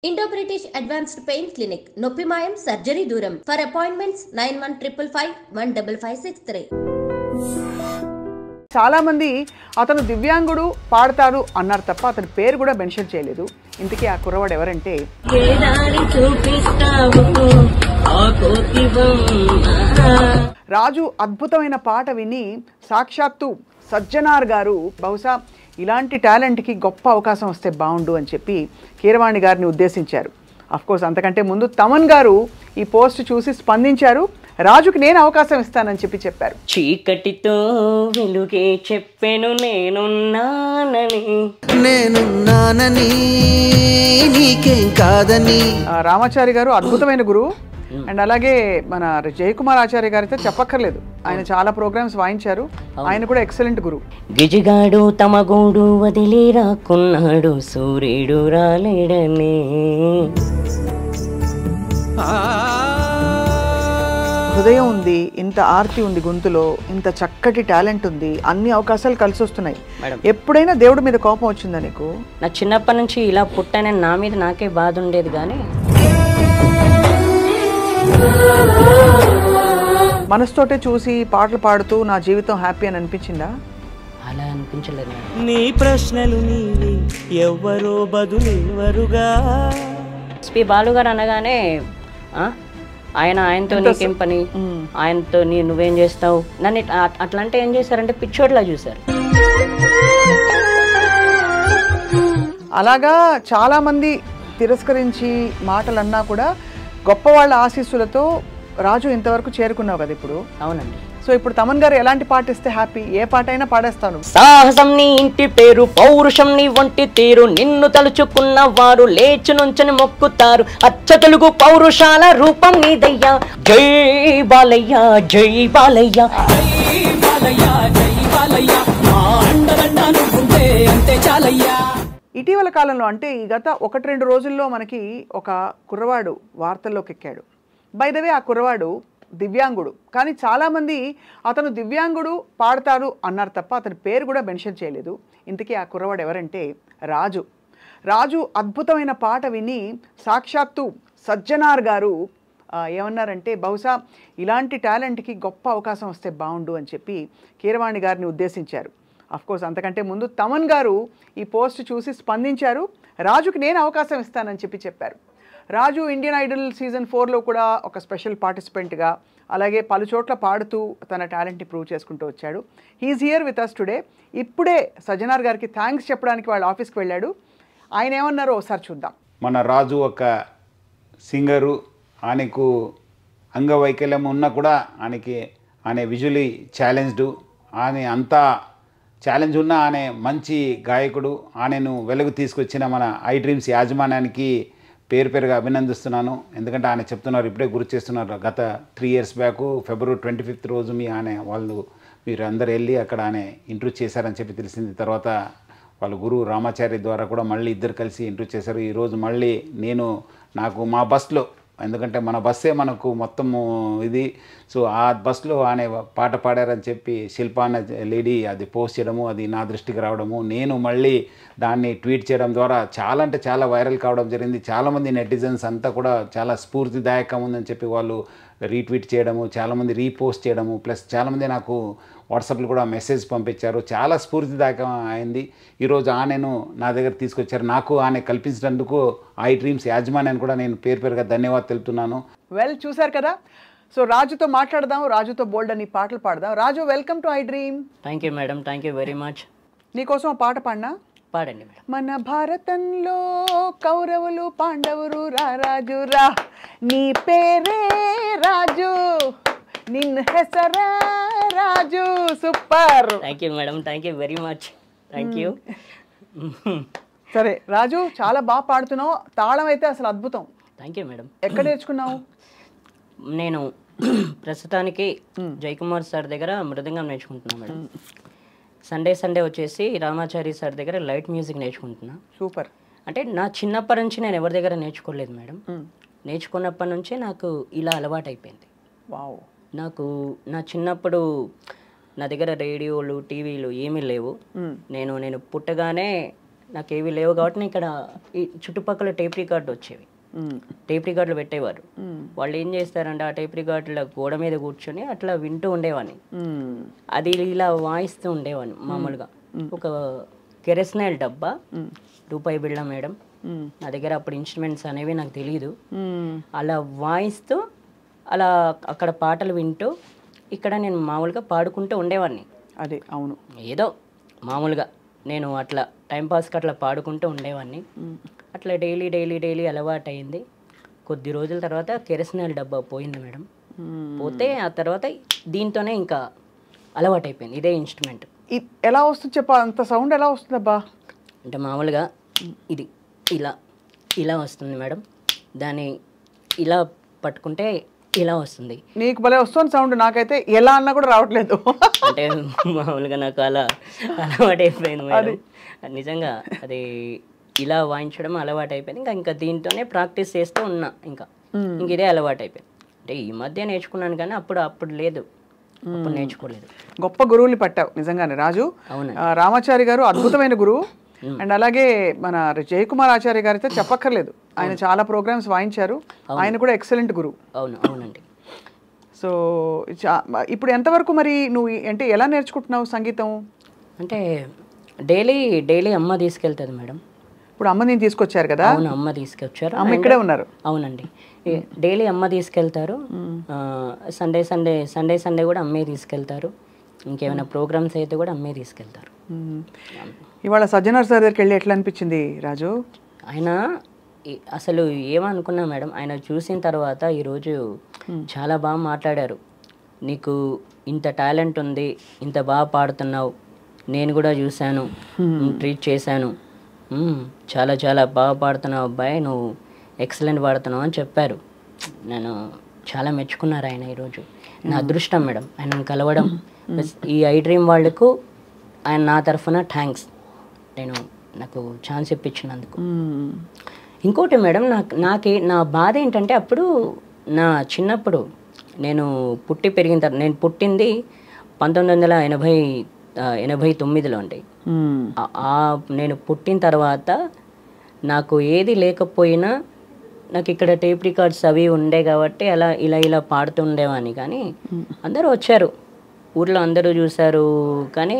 Indo British advanced pain clinic నొప్పి మాయం surgery దూరం ఫర్ అపాయింట్మెంట్స్ 9155515563. చాలా మంది అతను దివ్యాంగుడు పాడతాడు అన్నారు తప్ప అతని పేరు కూడా మెన్షన్ చేయలేదు. ఇంతకీ ఆ కుర్రవాడు ఎవరంటే రాజు. అద్భుతమైన పాట విని సాక్షాత్తు సజ్జనార్ గారు బహుశా ఇలాంటి టాలెంట్కి గొప్ప అవకాశం వస్తే బాగుండు అని చెప్పి కీరవాణి గారిని ఉద్దేశించారు. అఫ్కోర్స్ అంతకంటే ముందు తమన్ గారు ఈ పోస్ట్ చూసి స్పందించారు. రాజుకి నేను అవకాశం ఇస్తానని చెప్పారు. చీకటితో వెలుగే చెప్పెను నేనున్నానని నీకేం కాదని. రామాచారి గారు అద్భుతమైన గురువు. అండ్ అలాగే మన జయకుమార్ ఆచార్య గారితో చెప్పక్కర్లేదు, ఆయన చాలా ప్రోగ్రామ్స్ వాయించారు. ఆయన కూడా ఎక్సలెంట్ గురువు. గిజిగాడు తమ గూడు వదిలి రాకున్నాడు సూర్యుడు రాలేడని. హృదయం ఉంది, ఇంత ఆర్తి ఉంది గొంతులో, ఇంత చక్కటి టాలెంట్ ఉంది, అన్ని అవకాశాలు కలిసి వస్తున్నాయి. ఎప్పుడైనా దేవుడి మీద కోపం వచ్చిందా నీకు? నా చిన్నప్పటి నుంచి ఇలా పుట్టానని నా మీద నాకే బాధ ఉండేది, కానీ మనసుతోటే చూసి పాటలు పాడుతూ నా జీవితం హ్యాపీ అని అనిపించిందా? అలా అనిపించలేదు. నీ ప్రశ్నలు నీవి ఎవ్వరో బదులెవరుగా. ఎస్పి బాలు గారు అనగానే ఆయనతో నీకేం పని, ఆయనతో నువ్వేం చేస్తావు, నన్ను అట్లా అంటే ఏం చేశారంటే పిచ్చోడ్లా చూశారు. అలాగా చాలా మంది తిరస్కరించి మాటలు అన్నా కూడా గొప్ప వాళ్ళ ఆశీస్సులతో రాజు ఇంతవరకు చేరుకున్నావు కదా ఇప్పుడు. అవునండి. సో ఇప్పుడు తమన్ గారు ఎలాంటి పాట ఇస్తే హ్యాపీ? ఏ పాట అయినా పాడేస్తాను. సాహసం నీ ఇంటి పేరు, పౌరుషం నీ వంటి తీరు, నిన్ను తలుచుకున్న వారు లేచి నుంచని మొక్కుతారు. అచ్చ తెలుగు పౌరుషాల రూపం నీదయ్యా. జై బాలయ్య జై బాలయ్య ఇటీవల కాలంలో అంటే ఈ గత 1-2 రోజుల్లో మనకి ఒక కుర్రవాడు వార్తల్లోకి ఎక్కాడు. బై ద వే ఆ కుర్రవాడు దివ్యాంగుడు, కానీ చాలామంది అతను దివ్యాంగుడు పాడతాడు అన్నారు తప్ప అతని పేరు కూడా మెన్షన్ చేయలేదు. ఇంతకీ ఆ కుర్రవాడు ఎవరంటే రాజు. రాజు అద్భుతమైన పాట విని సాక్షాత్తు సజ్జనార్ గారు ఏమన్నారంటే బహుశా ఇలాంటి టాలెంట్కి గొప్ప అవకాశం వస్తే బాగుండు అని చెప్పి కీరవాణి గారిని ఉద్దేశించారు. అఫ్కోర్స్ అంతకంటే ముందు తమన్ గారు ఈ పోస్ట్ చూసి స్పందించారు. రాజుకి నేను అవకాశం ఇస్తానని చెప్పారు. రాజు ఇండియన్ ఐడల్ సీజన్ 4లో కూడా ఒక స్పెషల్ పార్టిసిపెంట్గా, అలాగే పలు చోట్ల పాడుతూ తన టాలెంట్ని ప్రూవ్ చేసుకుంటూ వచ్చాడు. He's here with us today. ఇప్పుడే సజ్జనార్ గారికి థ్యాంక్స్ చెప్పడానికి వాళ్ళ ఆఫీస్కి వెళ్ళాడు. ఆయన ఏమన్నారో ఒకసారి చూద్దాం. మన రాజు ఒక సింగరు, ఆయనకు అంగవైకల్యం ఉన్నా కూడా ఆయన విజువలీ ఛాలెంజ్డ్, ఆయన అంతా ఛాలెంజ్ ఉన్న ఆయన మంచి గాయకుడు. ఆయనను వెలుగు తీసుకొచ్చిన మన ఐ డ్రీమ్స్ యాజమాన్యానికి పేరుగా అభినందిస్తున్నాను. ఎందుకంటే ఆయన చెప్తున్నారు, ఇప్పుడే గుర్తు చేస్తున్నారు, గత 3 years బ్యాక్ ఫిబ్రవరి 25th రోజు మీరు అందరు వెళ్ళి అక్కడ ఆయన ఇంటర్వ్యూ చేశారని చెప్పి తెలిసింది. తర్వాత వాళ్ళ గురువు రామాచారి ద్వారా కూడా మళ్ళీ ఇద్దరు కలిసి ఇంటర్వ్యూ చేశారు. ఈరోజు మళ్ళీ నాకు మా బస్లో, ఎందుకంటే మన బస్సే మనకు మొత్తము ఇది, సో ఆ బస్లో ఆయన పాట పాడారని చెప్పి శిల్ప అనే లేడీ అది పోస్ట్ చేయడము, అది నా దృష్టికి రావడము, నేను మళ్ళీ దాన్ని ట్వీట్ చేయడం ద్వారా చాలా అంటే చాలా వైరల్ కావడం జరిగింది. చాలామంది నెటిజన్స్ అంతా కూడా చాలా స్ఫూర్తిదాయకం ఉందని చెప్పి వాళ్ళు రీట్వీట్ చేయడము, చాలామంది రీపోస్ట్ చేయడము, ప్లస్ చాలామంది నాకు వాట్సాప్లో కూడా మెసేజ్ పంపించారు. చాలా స్ఫూర్తిదాయకం అయింది. ఈరోజు ఆయనను నా దగ్గర తీసుకొచ్చారు. నాకు ఆయన కల్పించినందుకు ఐ డ్రీమ్స్ యాజమాన్యాన్ని కూడా నేను పేరుగా ధన్యవాదాలు తెలుపుతున్నాను. వెల్, చూశారు కదా. సో రాజుతో మాట్లాడదాం, రాజుతో బోల్డ్ అని పాటలు పాడదాం. Raju, welcome to iDream. Thank you madam, thank you very much. నీకోసం పాట పాడినా? పాడండి మేడం. మన భారతంలో కౌరవులు పాండవులు రా రాజు రా, నీ పేరే రాజు, నిన్ను హెసరా Raju. Super. Thank you madam, thank you very much. Thank you. సరే రాజు, చాలా బాగా పాడుతున్నావు. తాళం అయితే అసలు అద్భుతం. Thank you madam. ఎక్కడ నేర్చుకున్నావు? నేను ప్రస్తుతానికి జయకుమార్ సార్ దగ్గర మృదంగం నేర్చుకుంటున్నాను మేడం. సండే వచ్చేసి రామాచారి సార్ దగ్గర లైట్ మ్యూజిక్ నేర్చుకుంటున్నా. సూపర్. అంటే నా చిన్నప్పటి నుంచి నేను ఎవరి దగ్గర నేర్చుకోలేదు మేడం. నేర్చుకున్నప్పటి నుంచే నాకు ఇలా అలవాటు అయిపోయింది. వావ్. నాకు నా చిన్నప్పుడు నా దగ్గర రేడియోలు టీవీలు ఏమీ లేవు. నేను పుట్టగానే నాకు ఏవి లేవు కాబట్టి నేను ఇక్కడ ఈ చుట్టుపక్కల టేప్ రికార్డు వచ్చేవి, టేప్ రికార్డులు పెట్టేవారు. వాళ్ళు ఏం చేస్తారంటే ఆ టేప్ రికార్డుల గోడ మీద కూర్చొని అట్లా వింటూ ఉండేవాడిని. అది ఇలా వాయిస్తూ ఉండేవాడిని మామూలుగా. ఒక కెరస్నాయిల్ డబ్బా, రూపాయి బిళ్ళ మేడం, నా దగ్గర అప్పుడు ఇన్స్ట్రుమెంట్స్ అనేవి నాకు తెలియదు. అలా వాయిస్తూ అలా అక్కడ పాటలు వింటూ ఇక్కడ నేను మామూలుగా పాడుకుంటూ ఉండేవాడిని. అదే అవును, ఏదో మామూలుగా నేను అట్లా టైంపాస్కి అట్లా పాడుకుంటూ ఉండేవాడిని. అట్లా డైలీ డైలీ డైలీ అలవాటు అయింది. కొద్ది రోజుల తర్వాత కెరస్నాయిల్ డబ్బా పోయింది మేడం. పోతే ఆ తర్వాత దీంతోనే ఇంకా అలవాటు అయిపోయింది, ఇదే ఇన్స్ట్రుమెంట్. ఎలా వస్తుంది చెప్పా, అంత సౌండ్ ఎలా వస్తుంది అబ్బా? అంటే మామూలుగా ఇది ఇలా ఇలా వస్తుంది మేడం, దాన్ని ఇలా పట్టుకుంటే ఇలా వస్తుంది. నీకు భలే వస్తుంది సౌండ్, నాకైతే ఎలా అన్నా కూడా రావట్లేదు. అంటే మామూలుగా నాకు అలా అలవాటు అయిపోయింది మేడం. నిజంగా అది ఇలా వాయించడం అలవాటు అయిపోయింది. ఇంకా దీంతోనే ప్రాక్టీస్ చేస్తూ ఉన్నా. ఇంక ఇదే అలవాటు అయిపోయింది. అంటే ఈ మధ్య నేర్చుకున్నాను కానీ అప్పుడు లేదు, అప్పుడు నేర్చుకోలేదు. గొప్ప గురువుని పట్టావు నిజంగానే రాజు. అవును, రామాచారి గారు అద్భుతమైన గురువు. అండ్ అలాగే మన జయకుమార్ ఆచార్య గారితో చెప్పక్కర్లేదు, ఆయన చాలా ప్రోగ్రామ్స్ వాయించారు, ఆయన కూడా ఎక్సలెంట్ గురువు. అవునండి. సో ఇప్పుడు ఎంతవరకు మరి నువ్వు అంటే ఎలా నేర్చుకుంటున్నావు సంగీతం? అంటే డైలీ అమ్మ తీసుకెళ్తుంది మేడం. ఇప్పుడు అమ్మ నేను తీసుకొచ్చారు కదా? అవును, అమ్మ తీసుకొచ్చారు. అమ్మ ఇక్కడే ఉన్నారు. అవునండి, డైలీ అమ్మ తీసుకెళ్తారు. సండే కూడా అమ్మే తీసుకెళ్తారు. ఇంకేమైనా ప్రోగ్రామ్స్ అయితే కూడా అమ్మే తీసుకెళ్తారు. ఇవాళ సజ్జనార్ సార్ దగ్గరికి వెళ్ళి ఎట్లా అనిపించింది రాజు? ఆయన అసలు ఏమనుకున్నా మేడం, ఆయన చూసిన తర్వాత ఈరోజు చాలా బాగా మాట్లాడారు. నీకు ఇంత టాలెంట్ ఉంది, ఇంత బాగా పాడుతున్నావు, నేను కూడా చూశాను, ట్రీట్ చేశాను, చాలా చాలా బాగా పాడుతున్నావు అబ్బాయి, నువ్వు ఎక్సలెంట్ పాడుతున్నావు అని చెప్పారు. నేను చాలా మెచ్చుకున్నారు ఆయన ఈరోజు. నా అదృష్టం మేడం ఆయనను కలవడం. ఈ ఐ డ్రీమ్ వాళ్ళకు ఆయన నా తరఫున థ్యాంక్స్, నాకు ఛాన్స్ ఇప్పించినందుకు. ఇంకోటి మేడం, నా బాధ ఏంటంటే అప్పుడు నా చిన్నప్పుడు నేను పుట్టి పెరిగిన తర్వాత, నేను పుట్టింది 1989లో అండి. నేను పుట్టిన తర్వాత నాకు ఏది లేకపోయినా నాకు ఇక్కడ టేప్ రికార్డ్స్ అవి ఉండే కాబట్టి అలా ఇలా పాడుతూ ఉండేవాడిని. కానీ అందరూ వచ్చారు, ఊర్లో అందరూ చూశారు, కానీ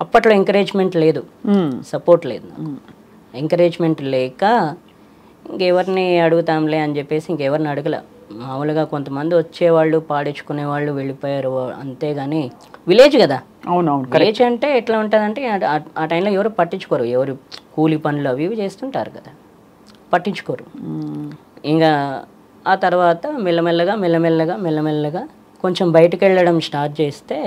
అప్పట్లో ఎంకరేజ్మెంట్ లేదు, సపోర్ట్ లేదు. ఎంకరేజ్మెంట్ లేక ఇంకెవరిని అడుగుతాంలే అని చెప్పేసి ఇంకెవరిని అడగల. మామూలుగా కొంతమంది వచ్చేవాళ్ళు, పాడించుకునేవాళ్ళు, వెళ్ళిపోయారు, అంతేగాని విలేజ్ కదా. అవునవును, విలేజ్ అంటే ఎట్లా ఉంటుందంటే ఆ టైంలో ఎవరు పట్టించుకోరు, ఎవరు కూలి పనులు అవి ఇవి చేస్తుంటారు కదా, పట్టించుకోరు. ఇంకా ఆ తర్వాత మెల్లమెల్లగా కొంచెం బయటకు వెళ్ళడం స్టార్ట్ చేస్తే,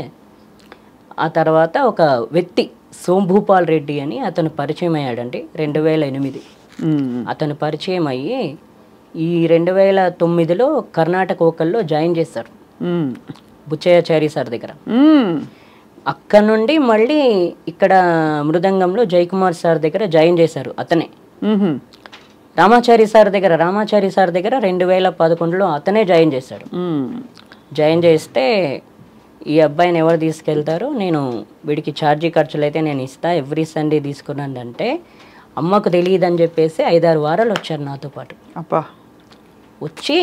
ఆ తర్వాత ఒక వ్యక్తి సోంభూపాల్ రెడ్డి అని అతను పరిచయం అయ్యాడండి 2008. అతను పరిచయం అయ్యి ఈ 2009లో కర్ణాటక వోకల్లో జాయిన్ చేశారు బుచ్చయ్యాచారి సార్ దగ్గర. అక్కడ నుండి మళ్ళీ ఇక్కడ మృదంగంలో జయకుమార్ సార్ దగ్గర జాయిన్ చేశారు. అతనే రామాచారి సార్ దగ్గర 2011లో అతనే జాయిన్ చేశాడు. జాయిన్ చేస్తే ఈ అబ్బాయిని ఎవరు తీసుకెళ్తారో, నేను వీడికి ఛార్జీ ఖర్చులు అయితే నేను ఇస్తా, ఎవ్రీ సండే తీసుకున్నాను అంటే అమ్మకు తెలియదని చెప్పేసి 5-6 వారాలు వచ్చారు నాతో పాటు. వచ్చి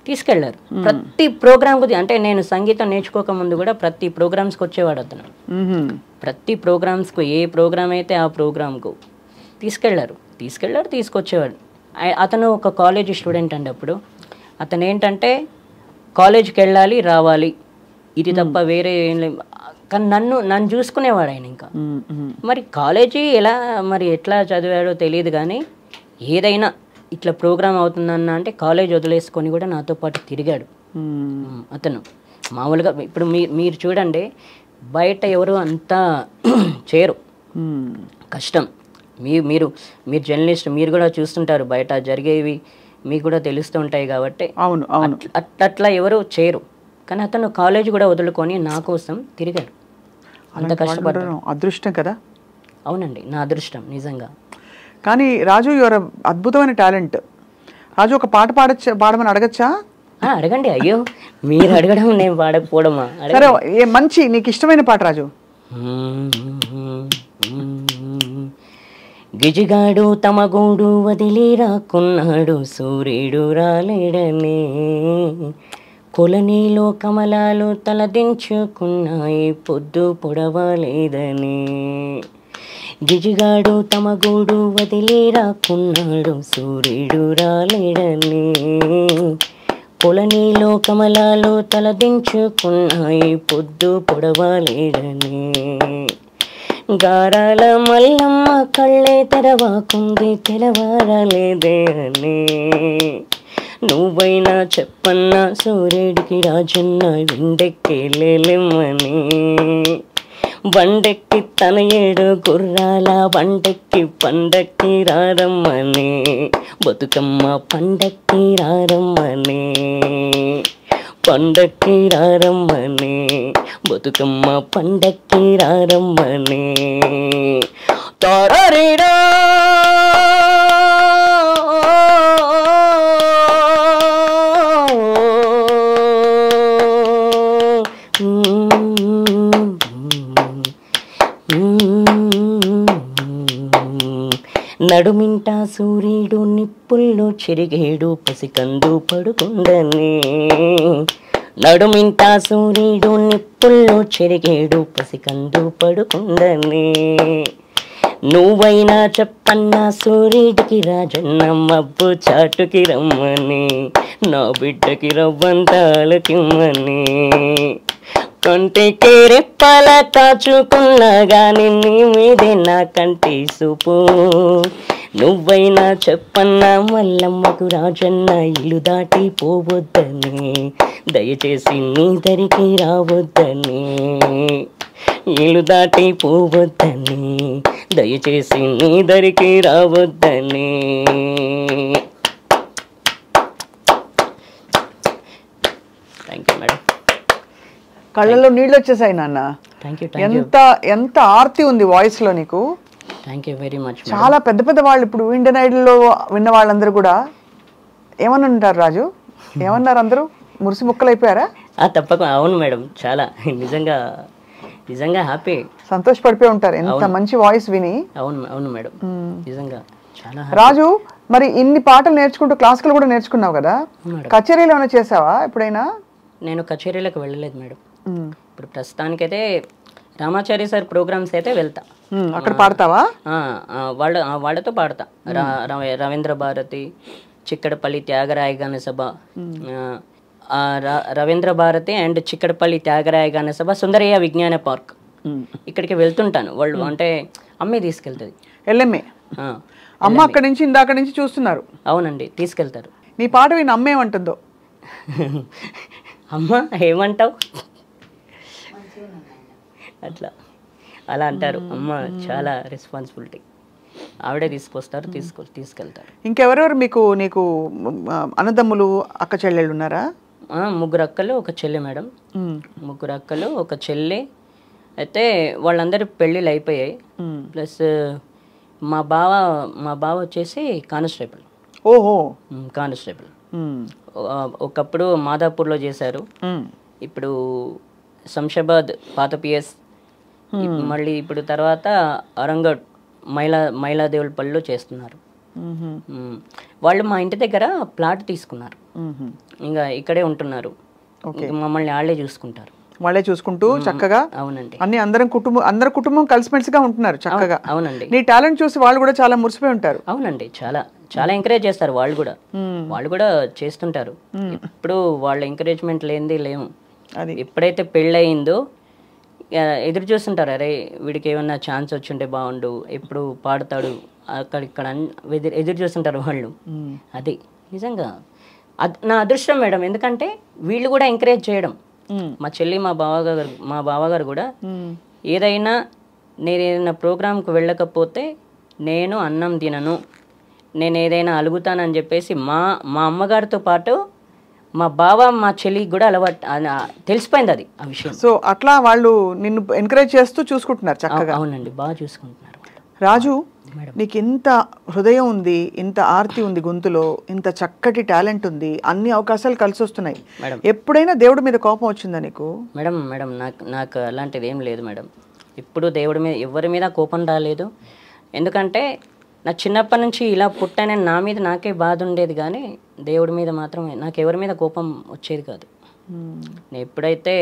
తీసుకెళ్లారు ప్రతి ప్రోగ్రామ్కు. అంటే నేను సంగీతం నేర్చుకోక ముందు కూడా ప్రతి ప్రోగ్రామ్స్కి వచ్చేవాడు అతను. ప్రతి ప్రోగ్రామ్స్కు ఏ ప్రోగ్రామ్ అయితే ఆ ప్రోగ్రామ్కు తీసుకెళ్లారు, తీసుకొచ్చేవాడు. అతను ఒక కాలేజీ స్టూడెంట్ అండి. అప్పుడు అతను ఏంటంటే కాలేజీకి వెళ్ళాలి, రావాలి, ఇది తప్ప వేరే ఏం లేదు. కానీ నన్ను చూసుకునేవాడు ఆయన. ఇంకా మరి కాలేజీ ఎట్లా చదివాడో తెలియదు, కానీ ఏదైనా ఇట్లా ప్రోగ్రామ్ అవుతుందన్న అంటే కాలేజ్ వదిలేసుకొని కూడా నాతో పాటు తిరిగాడు అతను. మామూలుగా ఇప్పుడు మీరు చూడండి, బయట ఎవరు అంతా చేయరు, కష్టం. మీరు జర్నలిస్ట్, మీరు కూడా చూస్తుంటారు, బయట జరిగేవి మీకు కూడా తెలుస్తూ ఉంటాయి కాబట్టి అట్లా ఎవరు చేయరు. కానీ అతను కాలేజ్ కూడా వదులుకొని నా కోసం తిరిగాడు. అంత కష్టపడ్డాడు. అదృష్టం కదా. అవునండి, నా అదృష్టం నిజంగా. కానీ రాజు, యువర్ అద్భుతమైన టాలెంట్. రాజు, ఒక పాట పాడమని అడగచ్చా? అడగండి. అయ్యో, మీరు అడగడం నేను పాడకపోవడమా? సరే, మంచి నీకు ఇష్టమైన పాట రాజు. గిజిగాడు తమ గూడు వదిలి రాకున్నాడు, సూర్యుడు రాలేడని. కొలనీలో కమలాలు తలదించుకున్నాయి, పొద్దు పొడవలేదని. గిజిగాడు తమ గూడు వదిలి రాకున్నాడు, సూర్యుడు రాలేడని. కొలనీలో కమలాలు తలదించుకున్నాయి, పొద్దు పొడవలేడని. గారాల మల్లమ్మ కళ్ళే తెరవాకుంది, తెలవారలేదే అని. నువ్వైనా చెప్పన్నా సూర్యుడికి రాజన్న విండెక్కి లేలేమని. బండెక్కి తన 7 గుర్రాల బండెక్కి పండక్కి రారమ్మని. బతుకమ్మ పండక్కి రారమ్మని, పండక్కి రారమ్మని. బతుకమ్మ పండక్కి రారమ్మని. తారరీరా నడుమింట సూర్యుడు నిప్పుల్లో చెరిగేడు, పసికందు పడుకుండని. నడుమింట సూర్యుడు నిప్పుల్లో చెరిగేడు, పసికందు పడుకుండని. నువ్వైనా చెప్పన్నా సూర్యుడికి రాజన్న మబ్బు చాటుకి రమ్మని. నా బిడ్డకి రవ్వంతాలకిమ్మని. కంటికి రెప్పల కాచుకున్నా గాని నీ మీదే నా కంటి చూపు. నువ్వైనా చెప్పన్నా మల్లమ్మకు రాజన్న ఇల్లు దాటి పోవద్దని. దయచేసి నీ దరికి రావద్దని. ఇల్లు దాటి పోవద్దని, దయచేసి నీ దరికి రావద్దని. Thank you madam. కళ్ళల్లో నీళ్ళు వచ్చేసాయి నాన్న. Thank you. ఎంత ఆర్తి ఉంది వాయిస్ లో నీకు. Thank you very much. చాలా పెద్ద పెద్ద వాళ్ళు ఇప్పుడు ఇండియన్ ఐడల్లో విన్న వాళ్ళందరూ కూడా ఏమని ఉంటారు రాజు? ఏమన్నారు అందరూ? మురిసి ముక్కలు అయిపోయారా? తప్పకుండా. అవును మేడం, చాలా నిజంగా నిజంగా హ్యాపీ, సంతోషపడిపోయి ఉంటారు ఎంత మంచి వాయిస్ విని. అవును అవును మేడం, నిజంగా చాలా. రాజు, మరి ఇన్ని పాటలు నేర్చుకుంటూ క్లాసికల్ కూడా నేర్చుకున్నావు కదా, కచేరీలు ఏమైనా చేసావా ఎప్పుడైనా? నేను కచేరీలకు వెళ్ళలేదు మేడం. ఇప్పుడు ప్రస్తుతానికైతే రామాచారి సార్ ప్రోగ్రామ్స్ అయితే వెళ్తా. అక్కడ పాడతావా? వాళ్ళతో పాడతా. రవీంద్ర భారతి, చిక్కడపల్లి త్యాగరాయ గాన సభ, రవీంద్ర భారతి అండ్ చిక్కడపల్లి త్యాగరాయ గాన సభ, సుందరయ్య విజ్ఞాన పార్క్, ఇక్కడికి వెళ్తుంటాను. వాళ్ళు అంటే అమ్మే తీసుకెళ్తుంది. ఎల్ఎంఏ అమ్మ అక్కడి నుంచి ఇందాక నుంచి చూస్తున్నారు. అవునండి, తీసుకెళ్తారు. నీ పాట విని అమ్మ ఏమంటుందో? అమ్మ ఏమంటావు అట్లా అలా అంటారు. అమ్మ చాలా రెస్పాన్సిబిలిటీ, ఆవిడే తీసుకొస్తారు, తీసుకెళ్తారు. ఇంకెవరెవరు మీకు నీకు అన్నదమ్ములు అక్క చెల్లెళ్ళు ఉన్నారా? 3 అక్కలు 1 చెల్లి మేడం. 3 అక్కలు 1 చెల్లి. అయితే వాళ్ళందరూ పెళ్ళిళ్ళు అయిపోయాయి. ప్లస్ మా బావ వచ్చేసి కానిస్టేబుల్. ఓహో, కానిస్టేబుల్. ఒకప్పుడు మాదాపూర్లో చేశారు, ఇప్పుడు శంషాబాద్ పాత పిఎస్, మళ్ళీ ఇప్పుడు తర్వాత అరంగడ్ మైలాదేవులపల్లిలో చేస్తున్నారు. వాళ్ళు మా ఇంటి దగ్గర ప్లాట్ తీసుకున్నారు, ఇంకా ఇక్కడే ఉంటున్నారు. మమ్మల్ని వాళ్ళే చూసుకుంటూ చక్కగా. అవునండి, అందరి కుటుంబం కలిసిమెలిసిగా ఉంటున్నారు చక్కగా. అవునండి. నీ టాలెంట్ చూసి వాళ్ళు కూడా చాలా మురిసిపోయి ఉంటారు. అవునండి, చాలా చాలా ఎంకరేజ్ చేస్తారు. వాళ్ళు కూడా చేస్తుంటారు. ఇప్పుడు వాళ్ళ ఎంకరేజ్మెంట్ లేనిది లేము. ఎప్పుడైతే పెళ్ళయిందో ఎదురు చూస్తుంటారు, అరే వీడికి ఏమన్నా ఛాన్స్ వచ్చుంటే బాగుండు, ఎప్పుడు పాడతాడు, అక్కడిక్కడ ఎదురు చూస్తుంటారు వాళ్ళు. అది నిజంగా నా అదృష్టం మేడం. ఎందుకంటే వీళ్ళు కూడా ఎంకరేజ్ చేయడం. మా చెల్లి, మా బావగారు కూడా నేను ఏదైనా ప్రోగ్రాంకి వెళ్ళకపోతే నేను అన్నం తినను, నేను ఏదైనా అలుగుతానని చెప్పేసి మా అమ్మగారితో పాటు మా బావ మా చెల్లికి కూడా అలవాటు, తెలిసిపోయింది అది ఆ విషయం. సో అట్లా వాళ్ళు నిన్ను ఎంకరేజ్ చేస్తూ చూసుకుంటున్నారు చక్కగా. అవునండి, బాగా చూసుకుంటున్నారు. రాజు, నీకు ఇంత హృదయం ఉంది, ఇంత ఆర్తి ఉంది గొంతులో, ఇంత చక్కటి టాలెంట్ ఉంది, అన్ని అవకాశాలు కలిసి వస్తున్నాయి. ఎప్పుడైనా దేవుడి మీద కోపం వచ్చిందా నీకు? మేడం నాకు అలాంటిది ఏం లేదు మేడం. ఎప్పుడు దేవుడి మీద ఎవరి మీద కోపం రాలేదు. ఎందుకంటే నా చిన్నప్పటి నుంచి ఇలా పుట్టానని నా మీద నాకే బాధ ఉండేది, కానీ దేవుడి మీద మాత్రం నాకు ఎవరి మీద కోపం వచ్చేది కాదు. నేను ఎప్పుడైతే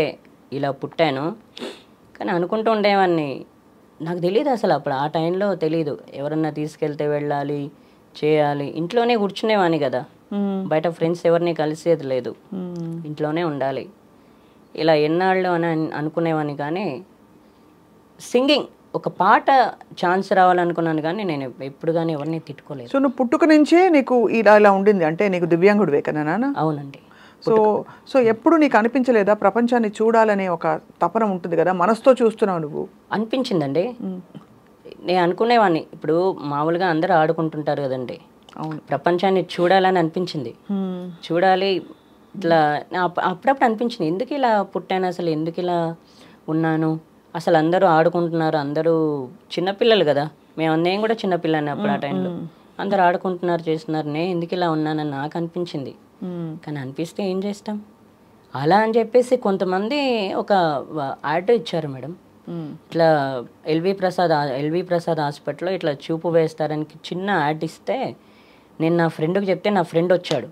ఇలా పుట్టానో కానీ అనుకుంటూ ఉండేవాడిని, నాకు తెలియదు అసలు అప్పుడు ఆ టైంలో తెలియదు. ఎవరన్నా తీసుకెళ్తే వెళ్ళాలి, చేయాలి, ఇంట్లోనే కూర్చునేవాడిని కదా, బయట ఫ్రెండ్స్ ఎవరిని కలిసేది లేదు, ఇంట్లోనే ఉండాలి, ఇలా ఎన్నాళ్ళు అని అనుకునేవాడిని. కానీ సింగింగ్ ఒక పాట ఛాన్స్ రావాలనుకున్నాను, కానీ నేను ఎప్పుడు కానీ ఎవరిని తిట్టుకోలేదు. సో నువ్వు పుట్టుక నుంచే నీకు ఇలా ఉండింది, అంటే నీకు దివ్యాంగుడివే కదా నాన్న? అవునండి. సో ఎప్పుడు నీకు అనిపించలేదా ప్రపంచాన్ని చూడాలనే ఒక తపన ఉంటుంది కదా, మనసుతో చూస్తున్నావు నువ్వు? అనిపించిందండి. నేను అనుకునేవాడిని, ఇప్పుడు మామూలుగా అందరూ ఆడుకుంటుంటారు కదండి, అవును, ప్రపంచాన్ని చూడాలని అనిపించింది. చూడాలి ఇట్లా అప్పుడప్పుడు అనిపించింది, ఎందుకు ఇలా పుట్టాను, అసలు ఎందుకు ఇలా ఉన్నాను, అసలు అందరూ ఆడుకుంటున్నారు, అందరూ చిన్నపిల్లలు కదా, నేను కూడా చిన్నపిల్లని అప్పుడు ఆ టైంలో, అందరూ ఆడుకుంటున్నారు చేస్తున్నారు, నేను ఎందుకు ఇలా ఉన్నానని నాకు అనిపించింది. కానీ అనిపిస్తే ఏం చేస్తాం, అలా అని చెప్పేసి కొంతమంది ఒక యాడ్ ఇచ్చారు మేడం, ఇట్లా ఎల్వి ప్రసాద్ హాస్పిటల్లో ఇట్లా చూపు వేస్తారని చిన్న యాడ్ ఇస్తే నేను నా ఫ్రెండ్కి చెప్తే నా ఫ్రెండ్ వచ్చాడు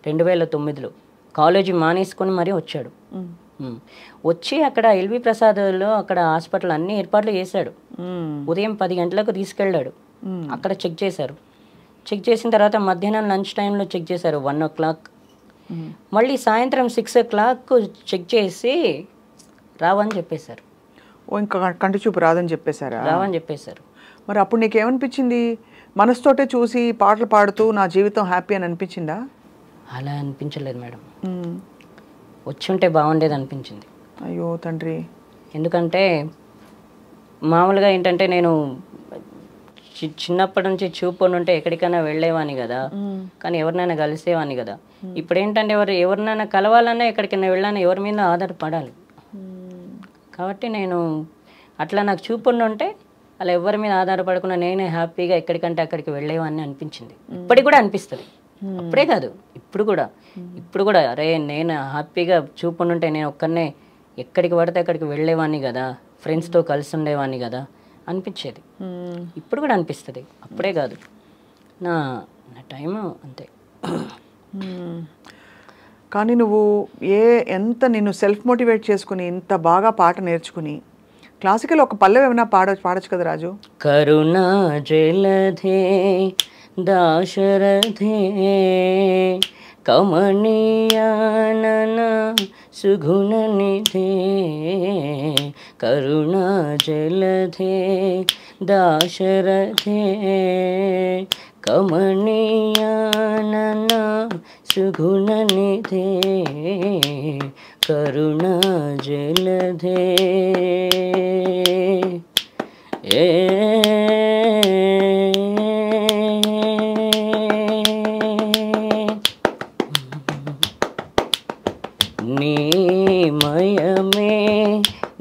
2009లో, కాలేజీ మానేసుకొని మరీ వచ్చాడు. వచ్చి అక్కడ ఎల్వి ప్రసాద్లో అక్కడ హాస్పిటల్ అన్ని ఏర్పాట్లు చేశాడు. ఉదయం 10 గంటలకు తీసుకెళ్ళాడు, అక్కడ చెక్ చేశారు. చెక్ చేసిన తర్వాత మధ్యాహ్నం లంచ్ టైంలో చెక్ చేశారు 1 o'clock, మళ్ళీ సాయంత్రం 6 o'clock చెక్ చేసి రావని చెప్పేశారు. ఇంకా కంటి చూపు రాదని చెప్పేశారా? రావని చెప్పేశారు. మరి అప్పుడు నీకేమనిపించింది? మనసుతోటే చూసి పాటలు పాడుతూ నా జీవితం హ్యాపీ అని అనిపించిందా? అలా అనిపించలేదు మేడం, వచ్చి ఉంటే బాగుండేది అనిపించింది. అయ్యో తండ్రి. ఎందుకంటే మామూలుగా ఏంటంటే నేను చిన్నప్పటి నుంచి చూపు ఉంటే ఎక్కడికైనా వెళ్ళేవాని కదా, కానీ ఎవరినైనా కలిసేవాని కదా. ఇప్పుడు ఏంటంటే ఎవరినైనా కలవాలన్నా ఎక్కడికైనా వెళ్ళాలన్నా ఎవరి మీద ఆధారపడాలి. కాబట్టి నేను అట్లా నాకు చూపు ఉంటే అలా ఎవరి మీద ఆధారపడకుండా నేనే హ్యాపీగా ఎక్కడికంటే అక్కడికి వెళ్ళేవాన్ని అనిపించింది. ఇప్పటికి కూడా అనిపిస్తుంది, అప్పుడే కాదు ఇప్పుడు కూడా అరే నేను హ్యాపీగా చూపు ఉంటే నేను ఒక్కనే ఎక్కడికి పడితే అక్కడికి వెళ్ళేవాడిని కదా, ఫ్రెండ్స్తో కలిసి ఉండేవాడిని కదా అనిపించేది. ఇప్పుడు కూడా అనిపిస్తుంది, అప్పుడే కాదు, నా టైం అంతే. కానీ నువ్వు ఎంత నిన్ను సెల్ఫ్ మోటివేట్ చేసుకుని ఇంత బాగా పాట నేర్చుకుని క్లాసికల్ ఒక పల్లవి ఏమైనా పాడొచ్చు కదా రాజు? కరుణా జలధే దాశరథే కమనీయానన సుగుణ నిధే, కరుణా జలధే దాశరథే కమనీయానన సుగుణ నిధే, కరుణా జలధే. నీమయమే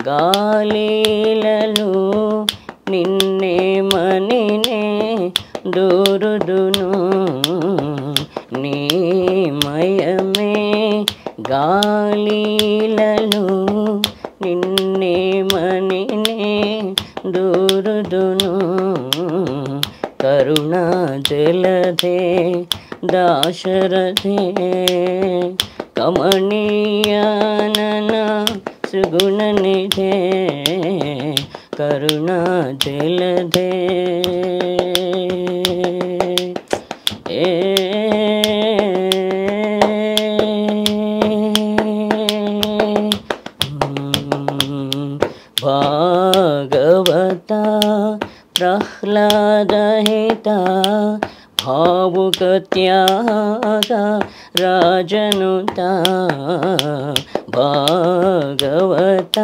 గాలిలలో నిన్నే మనినే దూరుదును, నీమయమే గాలిలలో నిన్నే మనినే దూరుదును, కరుణా జలధే దాశరథే కమనీయానన సుగుణ నిధే, కరుణా జలధే. భాగవత ప్రహ్లాదహిత భావుక త్యాగ రాజనుత, భాగవత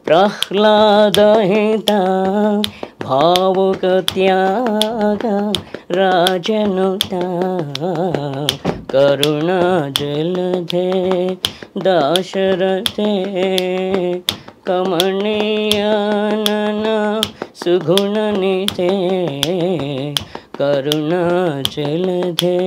ప్రహ్లాదహిత భావుక త్యాగ రాజనుత, కరుణా జలధే దాశరథే కమనీయానన సుగుణ నిధే, కరుణా జలధే.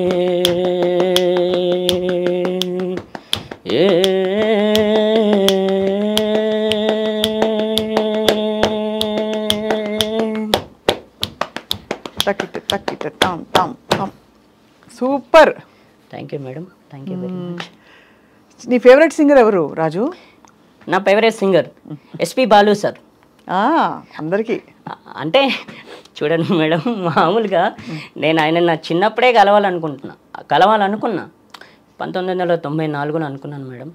Thank you madam, thank you very much. నీ ఫేవరెట్ సింగర్ ఎవరు రాజు? నా favourite singer S P Balu sir. అందరికీ అంటే చూడండి మేడం, మామూలుగా నేను ఆయన నా చిన్నప్పుడే కలవాలనుకున్నా 1994లో అనుకున్నాను మేడం.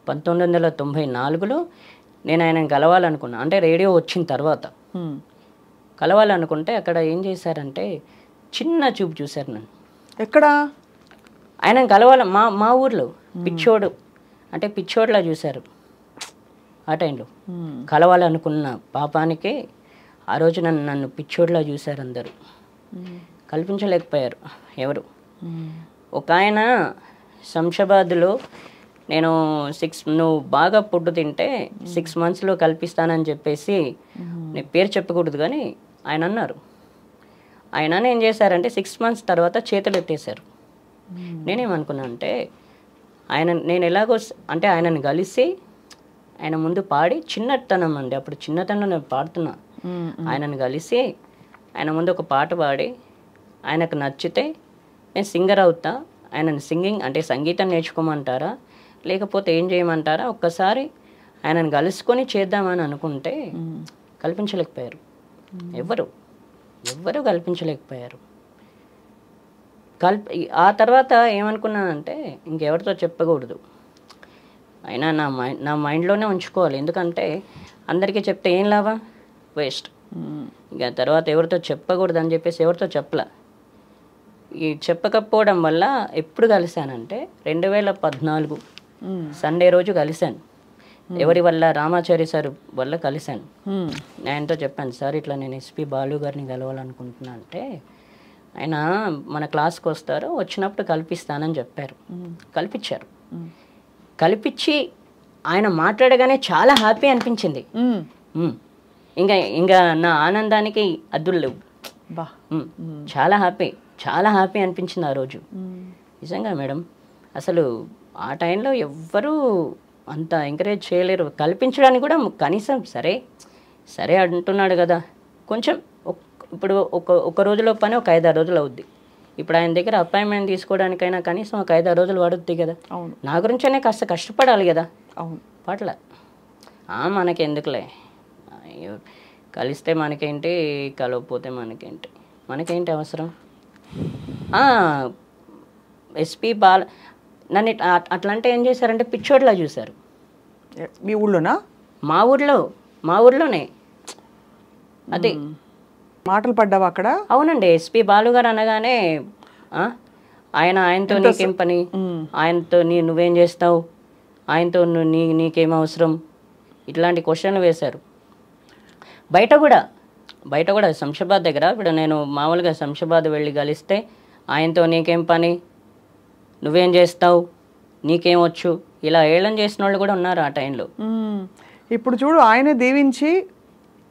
1994లో నేను ఆయన కలవాలనుకున్నా, అంటే రేడియో వచ్చిన తర్వాత కలవాలనుకుంటే అక్కడ ఏం చేశారంటే చిన్న చూపు చూశారు నన్ను. ఎక్కడ? ఆయన కలవాలి మా ఊర్లో పిచ్చోడ్లా చూశారు. ఆ టైంలో కలవాలనుకున్న పాపానికి ఆ రోజు నన్ను పిచ్చోడ్లా చూశారు అందరూ. కల్పించలేకపోయారు ఎవరు. ఒక ఆయన శంషాబాద్లో నేను నువ్వు బాగా పొట్టు తింటే 6 monthsలో కల్పిస్తానని చెప్పేసి, నేను పేరు చెప్పకూడదు కానీ ఆయన అన్నారు. ఆయన ఏం చేశారంటే 6 months తర్వాత చేతులు ఎత్తేసారు. నేనేమనుకున్నా అంటే నేను ఎలాగో అంటే ఆయనను కలిసి ఆయన ముందు పాడి, చిన్నతనం అండి అప్పుడు చిన్నతనంలో నేను పాడుతున్నా, ఆయనను కలిసి ఆయన ముందు ఒక పాట పాడి ఆయనకు నచ్చితే నేను సింగర్ అవుతా, ఆయనను సింగింగ్ అంటే సంగీతం నేర్చుకోమంటారా లేకపోతే ఏం చేయమంటారా, ఒక్కసారి ఆయనను కలుసుకొని చేద్దామని అనుకుంటే కల్పించలేకపోయారు. ఎవ్వరు కల్పించలేకపోయారు. ఆ తర్వాత ఏమనుకున్నానంటే ఇంకెవరితో చెప్పకూడదు, అయినా నా మైండ్లోనే ఉంచుకోవాలి. ఎందుకంటే అందరికీ చెప్తే ఏం లాభం, వేస్ట్. ఇంకా తర్వాత ఎవరితో చెప్పకూడదు అని చెప్పేసి ఎవరితో చెప్పలే. ఈ చెప్పకపోవడం వల్ల ఎప్పుడు కలిశానంటే 2014 సండే రోజు కలిశాను. ఎవరి వల్ల? రామాచారి సార్ వల్ల కలిశాను. ఆయనతో చెప్పాను, సార్ ఇట్లా నేను ఎస్పి బాలు గారిని కలవాలనుకుంటున్నా అంటే, ఆయన మన క్లాస్కి వస్తారు, వచ్చినప్పుడు కల్పిస్తానని చెప్పారు. కల్పించారు. కల్పించి ఆయన మాట్లాడగానే చాలా హ్యాపీ అనిపించింది. ఇంకా నా ఆనందానికి అద్దులు లేవు. చాలా హ్యాపీ అనిపించింది ఆ రోజు. నిజంగా మేడం, అసలు ఆ టైంలో ఎవ్వరూ అంత ఎంకరేజ్ చేయలేరు. కల్పించడానికి కూడా కనీసం సరే అంటున్నాడు కదా, కొంచెం ఇప్పుడు ఒక రోజులో పని ఒక 5-6 రోజులు అవుద్ది. ఇప్పుడు ఆయన దగ్గర అపాయింట్మెంట్ తీసుకోవడానికైనా కనీసం ఒక 5-6 రోజులు పడుద్ది కదా. నా గురించనే కాస్త కష్టపడాలి కదా. పాటల మనకి ఎందుకులే, కలిస్తే మనకేంటి, కలవకపోతే మనకేంటి అవసరం. ఎస్పి బాల నన్ను అట్లా అంటే ఏం చేశారంటే పిచ్చోడ్లా చూశారు. మీ ఊళ్ళోనా? మా ఊర్లోనే. అదే మాటలు పడ్డావా అక్కడ? అవునండి. ఎస్పి బాలు గారు అనగానే ఆయనతో నీకేం పని, ఆయనతో నువ్వేం చేస్తావు, ఆయనతో నీకేం అవసరం, ఇట్లాంటి క్వశ్చన్లు వేశారు. బయట కూడా శంషాబాద్ దగ్గర ఇప్పుడు నేను మామూలుగా శంషాబాద్ వెళ్ళి కలిస్తే ఆయనతో నీకేం పని, నువ్వేం చేస్తావు, నీకేమొచ్చు, ఇలా ఏళం చేసిన వాళ్ళు కూడా ఉన్నారు ఆ టైంలో. ఇప్పుడు చూడు, ఆయన దీవించి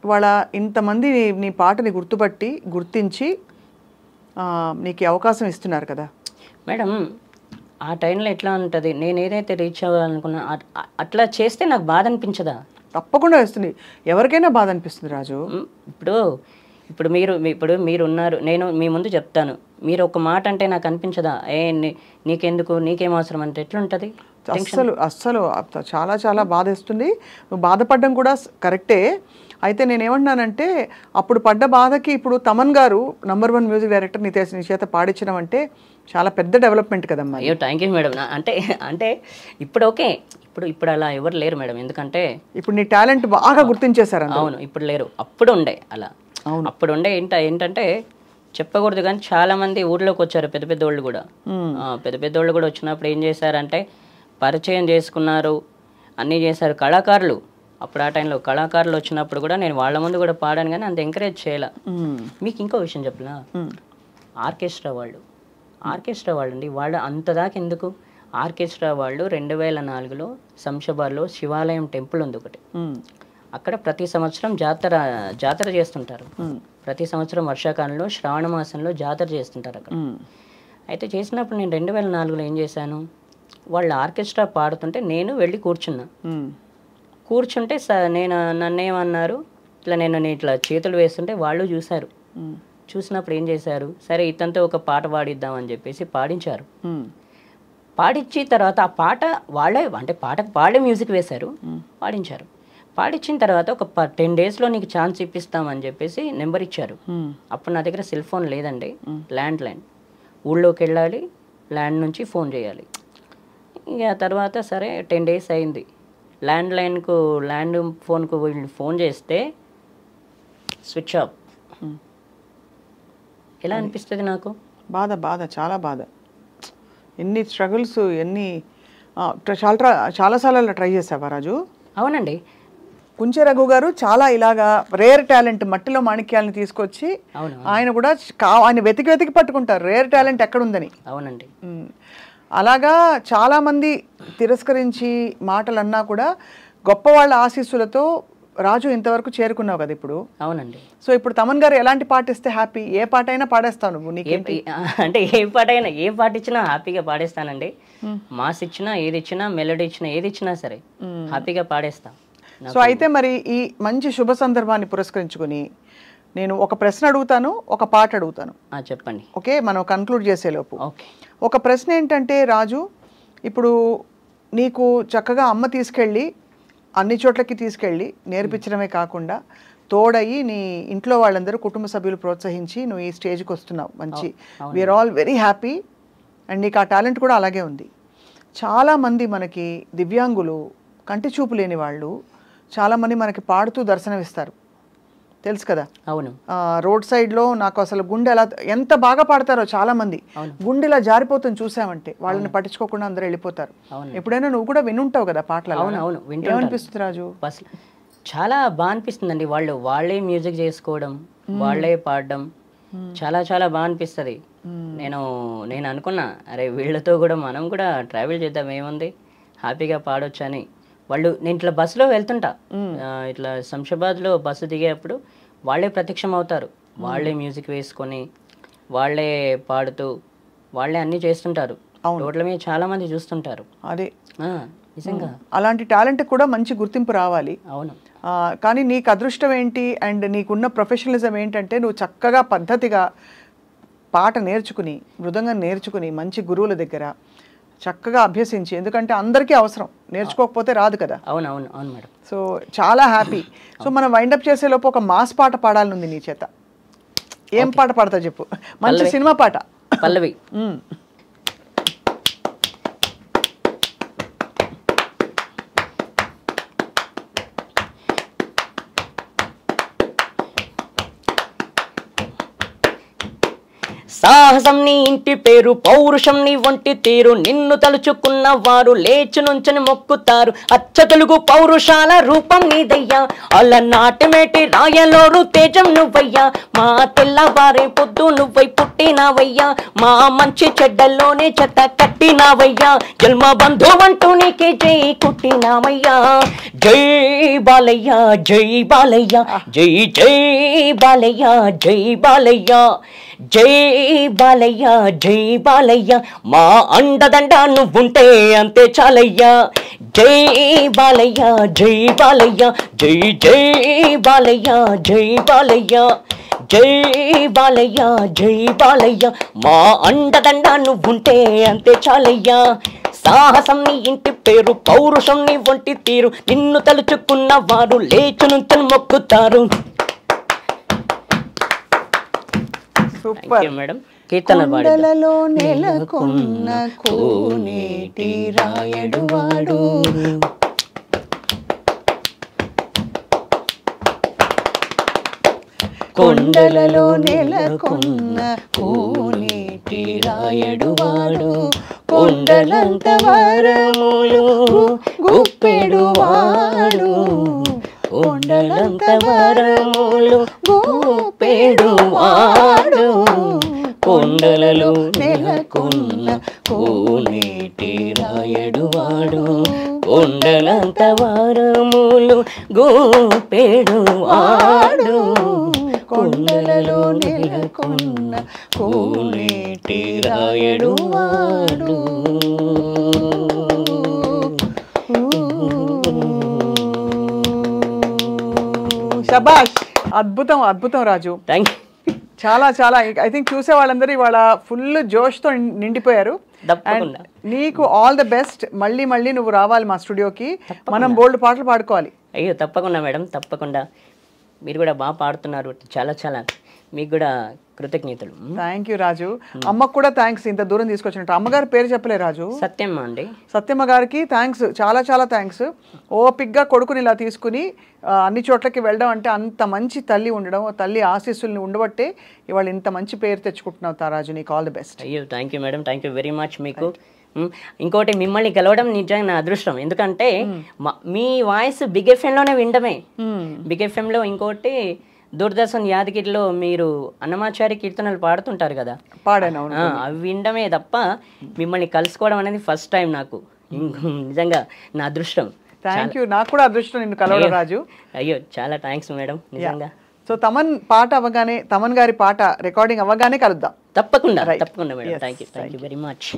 వాళ్ళ ఇంతమంది నీ పాటని గుర్తించి నీకు అవకాశం ఇస్తున్నారు కదా మేడం. ఆ టైంలో ఎట్లా ఉంటుంది, నేను ఏదైతే రీచ్ అవ్వాలనుకున్నా అట్లా చేస్తే నాకు బాధ అనిపించదా? తప్పకుండా వస్తుంది, ఎవరికైనా బాధ అనిపిస్తుంది రాజు. ఇప్పుడు మీరు ఉన్నారు, నేను మీ ముందు చెప్తాను, మీరు ఒక మాట అంటే నాకు అనిపించదా, నీకెందుకు, నీకేం అవసరం అంటే ఎట్లుంటుంది? అస్సలు చాలా చాలా బాధేస్తుంది. నువ్వు బాధపడడం కూడా కరెక్టే. అయితే నేనేమంటున్నానంటే, అప్పుడు పడ్డ బాధకి ఇప్పుడు తమన్ గారు నంబర్ 1 మ్యూజిక్ డైరెక్టర్ నీ చేత పాడించడం అంటే చాలా పెద్ద డెవలప్మెంట్ కదమ్మా. అయ్యో థ్యాంక్ యూ మేడం. అంటే ఇప్పుడు ఓకే, ఇప్పుడు అలా ఎవరు లేరు మేడం. ఎందుకంటే ఇప్పుడు నీ టాలెంట్ బాగా గుర్తించేశారు. అవును, ఇప్పుడు లేరు, అప్పుడు ఉండే అలా. అప్పుడు ఉండే ఏంటంటే చెప్పకూడదు కానీ చాలా మంది ఊర్లోకి వచ్చారు, పెద్ద వాళ్ళు కూడా. పెద్ద వాళ్ళు కూడా వచ్చినప్పుడు ఏం చేశారంటే పరిచయం చేసుకున్నారు, అన్నీ చేశారు. కళాకారులు అప్పుడు ఆ టైంలో కళాకారులు వచ్చినప్పుడు కూడా నేను వాళ్ళ ముందు కూడా పాడాను, కానీ అంత ఎంకరేజ్ చేయాల. మీకు ఇంకో విషయం చెప్పలా, ఆర్కెస్ట్రా వాళ్ళు అండి, వాళ్ళు అంతదాకా ఎందుకు, ఆర్కెస్ట్రా వాళ్ళు 2004లో శంషాబాద్లో శివాలయం టెంపుల్ ఉంది ఒకటి, అక్కడ ప్రతి సంవత్సరం జాతర చేస్తుంటారు. ప్రతి సంవత్సరం వర్షాకాలంలో శ్రావణ మాసంలో జాతర చేస్తుంటారు అక్కడ. అయితే చేసినప్పుడు నేను 2004లో ఏం చేశాను, వాళ్ళ ఆర్కెస్ట్రా పాడుతుంటే నేను వెళ్ళి కూర్చుంటే నన్నేమన్నారు, ఇట్లా నేను ఇట్లా చేతులు వేస్తుంటే వాళ్ళు చూశారు, చూసినప్పుడు ఏం చేశారు, సరే ఇతనితో ఒక పాట పాడిద్దామని చెప్పేసి పాడించారు. పాడించిన తర్వాత ఆ పాట వాళ్ళే అంటే పాటకు వాళ్ళే మ్యూజిక్ వేశారు, పాడించారు. పాడించిన తర్వాత ఒక 10 డేస్లో నీకు ఛాన్స్ ఇప్పిస్తామని చెప్పేసి నెంబర్ ఇచ్చారు. అప్పుడు నా దగ్గర సెల్ ఫోన్ లేదండి, ల్యాండ్ లైన్. ఊళ్ళోకి వెళ్ళాలి, ల్యాండ్ నుంచి ఫోన్ చేయాలి. ఇక తర్వాత సరే 10 డేస్ అయింది. ల్యాండ్ ఫోన్కు వీళ్ళు ఫోన్ చేస్తే స్విచ్ ఆఫ్. ఎలా అనిపిస్తుంది నాకు? బాధ చాలా బాధ. ఎన్ని స్ట్రగుల్స్, ఎన్ని చాలాసార్లు ట్రై చేసావా రాజు? అవునండి. కుంచె రఘు గారు చాలా ఇలాగా రేర్ టాలెంట్, మట్టిలో మాణిక్యాలను తీసుకొచ్చి ఆయన కూడా ఆయన వెతికి పట్టుకుంటారు రేర్ టాలెంట్ ఎక్కడుందని. అవునండి. అలాగా చాలామంది తిరస్కరించి మాటలు అన్నా కూడా గొప్ప వాళ్ళ ఆశీస్సులతో రాజు ఇంతవరకు చేరుకున్నావు కదా ఇప్పుడు. అవునండి. సో ఇప్పుడు తమన్ గారు ఎలాంటి పాట ఇస్తే హ్యాపీ? ఏ పాట అయినా పాడేస్తావు నువ్వు? నీకేంటి అంటే ఏ పాట ఇచ్చినా హ్యాపీగా పాడేస్తానండి. మాస్ ఇచ్చినా, ఏది ఇచ్చినా, మెలోడీ ఇచ్చినా, ఏది ఇచ్చినా సరే హ్యాపీగా పాడేస్తా. సో అయితే మరి ఈ మంచి శుభ సందర్భాన్ని పురస్కరించుకుని నేను ఒక ప్రశ్న అడుగుతాను, ఒక పాట అడుగుతాను. చెప్పండి. ఓకే, మనం కన్క్లూడ్ చేసేలోపు. ఓకే. ఒక ప్రశ్న ఏంటంటే రాజు, ఇప్పుడు నీకు చక్కగా అమ్మ తీసుకెళ్ళి అన్ని చోట్లకి తీసుకెళ్ళి నేర్పించడమే కాకుండా తోడయి నీ ఇంట్లో వాళ్ళందరూ కుటుంబ సభ్యులు ప్రోత్సహించి నువ్వు ఈ స్టేజ్కి వస్తున్నావు. మంచి, we are all very happy. And నీకు ఆ టాలెంట్ కూడా అలాగే ఉంది. చాలామంది మనకి దివ్యాంగులు, కంటి చూపు లేని వాళ్ళు చాలామంది మనకి పాడుతూ దర్శనమిస్తారు, తెలుసు కదా. అవును. రోడ్ సైడ్లో నాకు అసలు గుండె ఎలా ఎంత బాగా పాడతారో చాలామంది, గుండెలా జారిపోతుంది చూసామంటే. వాళ్ళని పట్టించుకోకుండా అందరూ వెళ్ళిపోతారు. ఎప్పుడైనా నువ్వు కూడా వినుంటావు కదా పాటలు? అవును. ఏమనిపిస్తుంది రాజు? చాలా బాగా అనిపిస్తుందండి. వాళ్ళే మ్యూజిక్ చేసుకోవడం, వాళ్ళే పాడడం చాలా చాలా బాగా అనిపిస్తుంది. నేను అనుకున్నా, అరే వీళ్ళతో కూడా మనం కూడా ట్రావెల్ చేద్దాం, ఏముంది, హ్యాపీగా పాడొచ్చు అని. నేను ఇట్లా బస్సులో వెళ్తుంటా, ఇట్లా శంషాబాద్లో బస్సు దిగేటప్పుడు వాళ్ళే ప్రత్యక్షం అవుతారు. వాళ్ళే మ్యూజిక్ వేసుకొని, వాళ్ళే పాడుతూ, వాళ్ళే అన్నీ చేస్తుంటారు. రోడ్ల మీద చాలా మంది చూస్తుంటారు. అదే నిజంగా అలాంటి టాలెంట్ కూడా మంచి గుర్తింపు రావాలి. అవును. కానీ నీకు అదృష్టం ఏంటి అండ్ నీకున్న ప్రొఫెషనలిజం ఏంటంటే నువ్వు చక్కగా పద్ధతిగా పాట నేర్చుకుని, మృదంగం నేర్చుకుని, మంచి గురువుల దగ్గర చక్కగా అభ్యసించి, ఎందుకంటే అందరికీ అవసరం, నేర్చుకోకపోతే రాదు కదా. అవును మేడం. సో చాలా హ్యాపీ. సో మనం వైండప్ చేసేలోపు ఒక మాస్ పాట పాడాలనుంది నీ చేత. ఏం పాట పాడతా చెప్పు? మంచి సినిమా పాట. పల్లవి. సాహసం నీ ఇంటి పేరు, పౌరుషం నీ వంటి తీరు, నిన్ను తలుచుకున్న వారు లేచి నుంచని మొక్కుతారు. అచ్చ తెలుగు పౌరుషాల రూపం నీదయ్యా, అలనాటిమేటి రాయలోరు తేజం నువ్వయ్యా. మా తెల్లవారే పొద్దు నువ్వై పుట్టినావయ్యా, మా మంచి చెడ్డల్లోనే చెత్త కట్టినావయ్యా. జన్మ బంధువంటూ నీకే జై కుట్టినావయ్యా. జై బాలయ్య, జై బాలయ్య, జై జై బాలయ్య, జై బాలయ్య, జై బాలయ్య, జై బాలయ్య. మా అండదండ నువ్వుంటే అంతే చాలయ్యా. జై బాలయ్య, జై బాలయ్య, జై జై బాలయ్య, జై బాలయ్య, జై బాలయ్య, జై బాలయ్య. మా అండదండ నువ్వుంటే అంతే చాలయ్యా. సాహసం నీ ఇంటి పేరు, పౌరుషం నీ వంటి తీరు, నిన్ను తలుచుకున్న వారు లేచి నుంచని మొక్కుతారు. Super madam. కీర్తన కొండలలో నెలకొన్న కోనేటి రాయడు వాడు, కొండలలో నెలకొన్న కోనేటి రాయడు వాడు, కొండలంత వరములు గుప్పెడు వాడు, కొండలంత వరములు గుప్పెడు వాడు, కొండలలో నెలకొన్న కోనేటి రాయడు వాడు, కొండలంత వరములు గుప్పెడు వాడు, కొండలలో నెలకొన్న కోనేటి రాయడు వాడు. శభాష్, అద్భుతం అద్భుతం రాజు. Thank you. చాలా చాలా ఐ థింక్ చూసే వాళ్ళందరూ ఇవాళ ఫుల్ జోష్తో నిండిపోయారు. తప్పకుండా. నీకు ఆల్ ద బెస్ట్. మళ్ళీ మళ్ళీ నువ్వు రావాలి మా స్టూడియోకి, మనం బోల్డ్ పాటలు పాడుకోవాలి. అయ్యో తప్పకుండా మేడం, తప్పకుండా. మీరు కూడా బాగా పాడుతున్నారు, చాలా చాలా మీకు కూడా కృతజ్ఞతలు. థ్యాంక్ యూ రాజు. అమ్మకు కూడా థ్యాంక్స్, ఇంత దూరం తీసుకొచ్చినట్టు. అమ్మగారి పేరు చెప్పలే రాజు. సత్యమ్మ అండి. సత్యమ్మ గారికి థ్యాంక్స్, చాలా చాలా థ్యాంక్స్. ఓపిక్గా కొడుకుని ఇలా తీసుకుని అన్ని చోట్లకి వెళ్ళడం అంటే అంత మంచి తల్లి ఉండడం, తల్లి ఆశీస్సుల్ని ఉండబట్టే ఇవాళ ఇంత మంచి పేరు తెచ్చుకుంటున్నావు తారాజు. నీకు ఆల్ ది బెస్ట్. అయ్యో thank you madam, thank you very much మీకు. ఇంకోటి మిమ్మల్ని గెలవడం నిజంగా నా అదృష్టం. ఎందుకంటే మీ వాయిస్ బిగ్ ఎఫ్ఎంలోనే వినడమే. బిగ్ ఎఫ్ఎంలో ఇంకోటి దూరదర్శన్ యాదగిరిలో మీరు అన్నమాచారి కీర్తనలు పాడుతుంటారు కదా, పాడాను. అవి వినడమే తప్ప మిమ్మల్ని కలుసుకోవడం అనేది ఫస్ట్ టైం నాకు. నిజంగా నా అదృష్టం. Thank you. నాకు కూడా అదృష్టం నిన్ను కలవడం రాజు. అయ్యో చాలా థ్యాంక్స్ మేడం నిజంగా. సో తమన్ పాట అవ్వగానే, తమన్ గారి పాట రికార్డింగ్ అవ్వగానే కలుద్దాం. తప్పకుండా తప్పకుండా madam. Thank you very much.